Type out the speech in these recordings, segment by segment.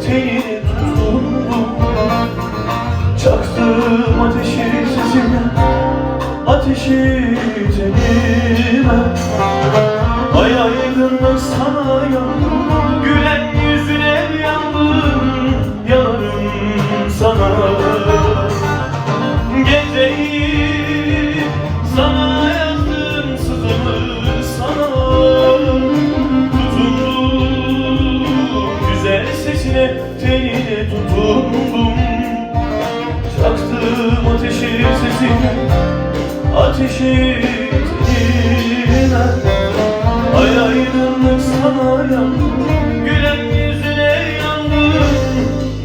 tenini tutundum. Çaktım ateşi sesime, ateşi tenime. Ay aydınlık sana yandım, gülen yüzüne yandım, yanarım sana. Geceyi sana yazdım, sızımı sana tutundum. Güzel sesine, tenine tutundum. Çaktım ateşi sesine, ateşi tenine. Ay aydınlık sana yandım, gülen yüzüne yandım,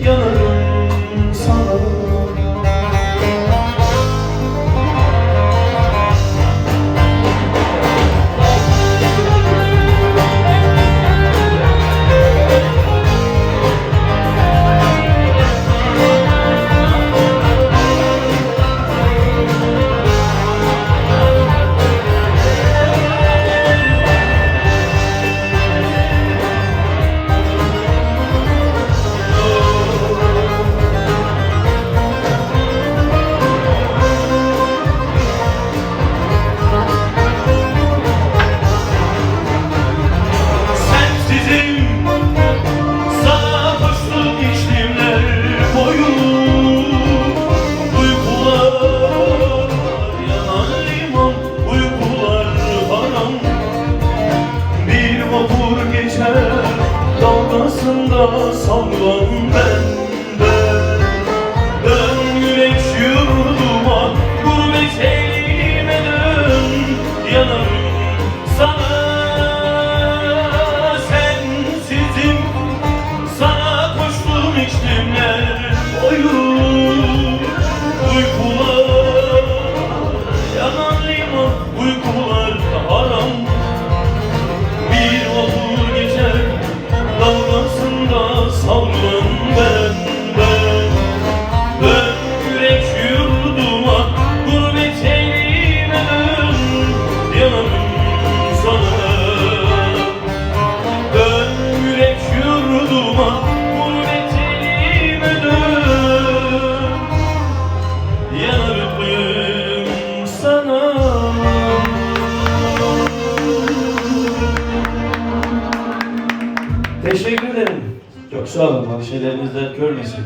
yanarım sana. Vapur geçer dalgasında sallan benden. Dön yürek yurduma, gurbet eylime dön, yanarım sana. Sensizim, sana koştum içtimler boyu. Uykular yanan liman, uykular haram. Bir vapur geçer dalgasında sallan benden. Dön yürek yurduma, gurbet eylime dön, yanarım sana. Dön yürek yurduma, gurbet eylime dön, yanarım sana. Teşekkür ederim. Çok sağ olun. Şeyleriniz dert görmesin.